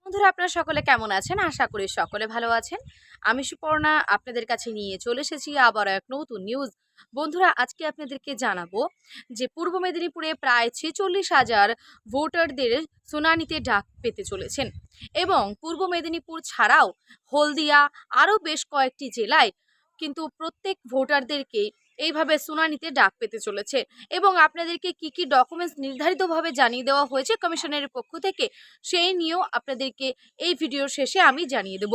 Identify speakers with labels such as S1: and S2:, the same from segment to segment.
S1: বন্ধুরা আপনারা সকলে কেমন আছেন? আশা করি সকলে ভালো আছেন। আমি সুপর্ণা আপনাদের কাছে নিয়ে চলে এসেছি আবারও এক নতুন নিউজ। বন্ধুরা আজকে আপনাদেরকে জানাবো যে পূর্ব মেদিনীপুরে প্রায় ৪৬,০০০ ভোটারদের শুনানিতে ডাক পেতে চলেছেন এবং পূর্ব মেদিনীপুর ছাড়াও হলদিয়া আরও বেশ কয়েকটি জেলায় কিন্তু প্রত্যেক ভোটারদেরকে এইভাবে শুনানিতে ডাক পেতে চলেছে এবং আপনাদেরকে কি কি ডকুমেন্টস নির্ধারিতভাবে জানিয়ে দেওয়া হয়েছে কমিশনের পক্ষ থেকে সেই নিয়েও আপনাদেরকে এই ভিডিওর শেষে আমি জানিয়ে দেব।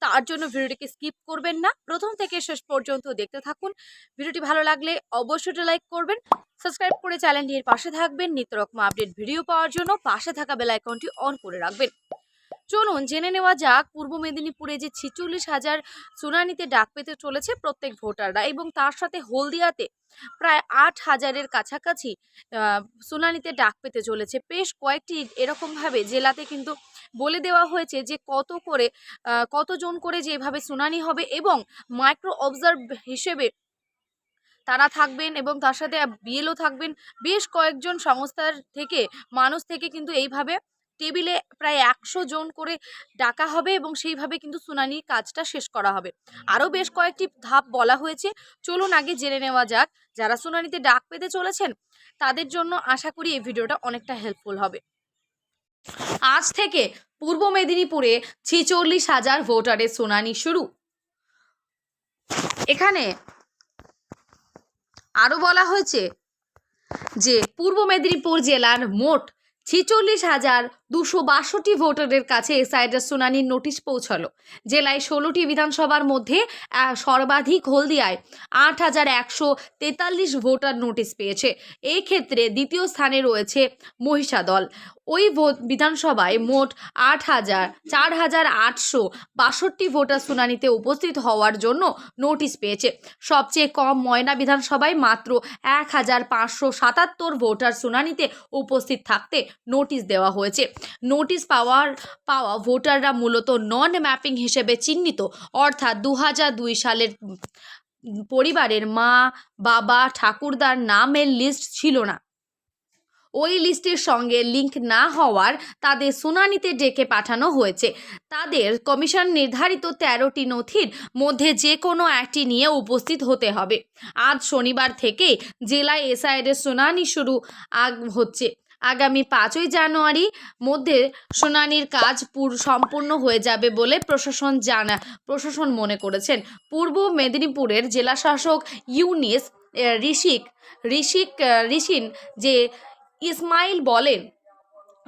S1: তার জন্য ভিডিওটিকে স্কিপ করবেন না, প্রথম থেকে শেষ পর্যন্ত দেখতে থাকুন। ভিডিওটি ভালো লাগলে অবশ্যই লাইক করবেন, সাবস্ক্রাইব করে চ্যানেলটির পাশে থাকবেন। নিত্য রকম আপডেট ভিডিও পাওয়ার জন্য পাশে থাকা বেল আইকনটি অন করে রাখবেন। চলুন জেনে নেওয়া যাক পূর্ব মেদিনীপুরে যে ৪৬,০০০ শুনানিতে ডাক পেতে চলেছে প্রত্যেক ভোটাররা এবং তার সাথে হলদিয়াতে প্রায় ৮,০০০-এর কাছাকাছি শুনানিতে ডাক পেতে চলেছে। বেশ কয়েকটি এরকমভাবে জেলাতে কিন্তু বলে দেওয়া হয়েছে যে কতজন করে যেভাবে শুনানি হবে এবং মাইক্রো অবজার্ভ হিসেবে তারা থাকবেন এবং তার সাথে বিএলও থাকবেন। বেশ কয়েকজন সংস্থার থেকে মানুষ থেকে কিন্তু এইভাবে টেবিলে প্রায় ১০০ জন করে ডাকা হবে এবং সেইভাবে কিন্তু শুনানির কাজটা শেষ করা হবে। আরও বেশ কয়েকটি ধাপ বলা হয়েছে, চলুন আগে জেনে নেওয়া যাক। যারা শুনানিতে ডাক পেতে চলেছেন তাদের জন্য আশা করি এই ভিডিওটা অনেকটা হেল্পফুল হবে। আজ থেকে পূর্ব মেদিনীপুরে ৪৬,০০০ ভোটারের শুনানি শুরু। এখানে আরও বলা হয়েছে যে পূর্ব মেদিনীপুর জেলার মোট ৪৬,২৬২ ভোটারের কাছে এসআইআর শুনানির নোটিশ পৌঁছালো। জেলায় ১৬টি বিধানসভার মধ্যে সর্বাধিক হলদিয়ায় ৮,১৪৩ ভোটার নোটিশ পেয়েছে। এই ক্ষেত্রে দ্বিতীয় স্থানে রয়েছে মহিষাদল। ওই বিধানসভায় মোট ৪,৮৬২ ভোটার শুনানিতে উপস্থিত হওয়ার জন্য নোটিশ পেয়েছে। সবচেয়ে কম ময়না বিধানসভায় মাত্র ১,৫৭৭ ভোটার শুনানিতে উপস্থিত থাকতে নোটিশ দেওয়া হয়েছে। নোটিশ পাওয়া ভোটাররা মূলত নন ম্যাপিং হিসেবে চিহ্নিত, অর্থাৎ ২০০২ সালের পরিবারের মা বাবা ঠাকুরদার নামের লিস্ট ছিল না, ওই লিস্টের সঙ্গে লিঙ্ক না হওয়ার তাদের শুনানিতে ডেকে পাঠানো হয়েছে। তাদের কমিশন নির্ধারিত ১৩টি নথির মধ্যে যে কোনো একটি নিয়ে উপস্থিত হতে হবে। আজ শনিবার থেকে জেলায় এসআইআর শুনানি শুরু হচ্ছে। আগামী ৫ই জানুয়ারি মধ্যে শুনানির কাজ সম্পূর্ণ হয়ে যাবে বলে প্রশাসন মনে করেছেন। পূর্ব মেদিনীপুরের জেলাশাসক ইউনিস ঋষিন যে ইসমাইল বলেন,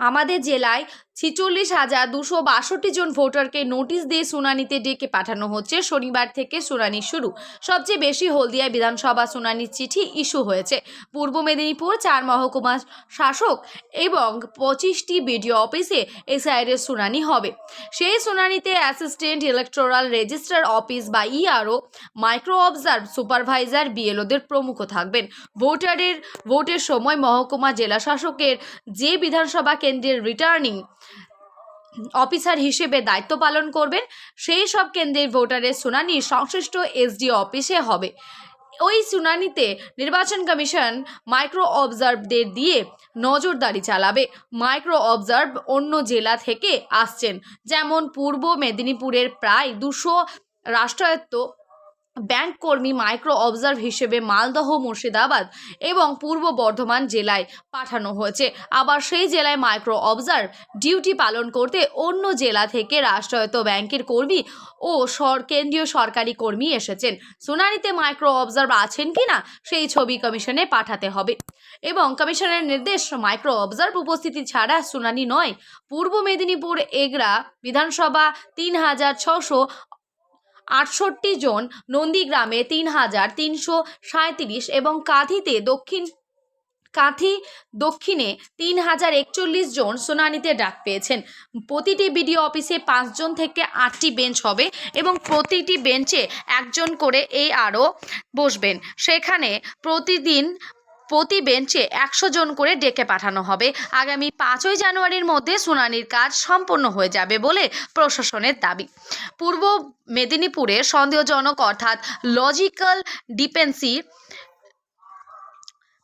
S1: আমাদের জেলায় ৪৬,২৬২ জন ভোটারকে নোটিশ দিয়ে শুনানিতে ডেকে পাঠানো হচ্ছে। শনিবার থেকে শুনানি শুরু। সবচেয়ে বেশি হলদিয়া বিধানসভা শুনানির চিঠি ইস্যু হয়েছে। পূর্ব মেদিনীপুর ৪ মহকুমা শাসক এবং ২৫টি বিডিও অফিসে এসআইআর শুনানি হবে। সেই শুনানিতে অ্যাসিস্ট্যান্ট ইলেকটোরাল রেজিস্ট্রার অফিস বা ইআরও, মাইক্রো অবজার্ভ সুপারভাইজার, বিএলওদের প্রমুখ থাকবেন। ভোটের সময় মহকুমা জেলা শাসকের যে বিধানসভা কেন্দ্রের রিটার্নিং অফিসার হিসেবে দায়িত্ব পালন করবেন সেই সব কেন্দ্রের ভোটারের শুনানি সংশ্লিষ্ট এসডিও অফিসে হবে। ওই শুনানিতে নির্বাচন কমিশন মাইক্রো অবজার্ভদের দিয়ে নজরদারি চালাবে। মাইক্রো অবজার্ভ অন্য জেলা থেকে আসছেন, যেমন পূর্ব মেদিনীপুরের প্রায় ২০০ রাষ্ট্রায়ত্ত ব্যাংক কর্মী মাইক্রো অবজার্ভ হিসেবে মালদহ, মুর্শিদাবাদ এবং পূর্ব বর্ধমান জেলায় পাঠানো হয়েছে। আবার সেই জেলায় মাইক্রো অবজার্ভ ডিউটি পালন করতে অন্য জেলা থেকে রাষ্ট্রায়ত্ত ব্যাংকের কর্মী ও কেন্দ্রীয় সরকারি কর্মী এসেছেন। শুনানিতে মাইক্রো অবজার্ভ আছেন কিনা সেই ছবি কমিশনে পাঠাতে হবে এবং কমিশনের নির্দেশ মাইক্রো অবজার্ভ উপস্থিতি ছাড়া শুনানি নয়। পূর্ব মেদিনীপুর এগরা বিধানসভা ৩,৬৬৮ জন, নন্দীগ্রামে ৩,৩৩৭ এবং কাঁথি দক্ষিণে ৩,০৪১ জন শুনানিতে ডাক পেয়েছেন। প্রতিটি বিডিও অফিসে ৫ জন থেকে ৮টি বেঞ্চ হবে এবং প্রতিটি বেঞ্চে একজন করে এআরও বসবেন। সেখানে প্রতি বেঞ্চে ১০০ জন করে ডেকে পাঠানো হবে। আগামী ৫ই জানুয়ারির মধ্যে শুনানির কাজ সম্পন্ন হয়ে যাবে বলে প্রশাসনের দাবি। পূর্ব মেদিনীপুরে সন্দেহজনক অর্থাৎ লজিক্যাল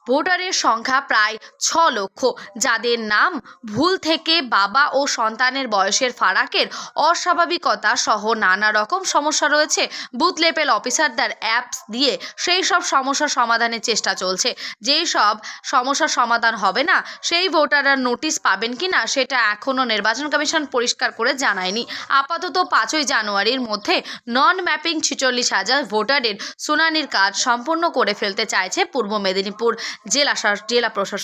S1: ভোটারের সংখ্যা প্রায় 6 লক্ষ, যাদের নাম ভুল থেকে বাবা ও সন্তানের বয়সের ফারাকের অস্বাভাবিকতা সহ নানা রকম সমস্যা রয়েছে। বুথ লেভেল অফিসারদের অ্যাপস দিয়ে সেই সব সমস্যার সমাধানের চেষ্টা চলছে। যেই সব সমস্যার সমাধান হবে না, সেই ভোটাররা নোটিশ পাবেন কিনা সেটা এখনও নির্বাচন কমিশন পরিষ্কার করে জানায়নি। আপাতত 5ই জানুয়ারির মধ্যে নন ম্যাপিং 46,000 ভোটারের শুনানির কাজ সম্পূর্ণ করে ফেলতে চাইছে পূর্ব মেদিনীপুর জেলা প্রশাসন।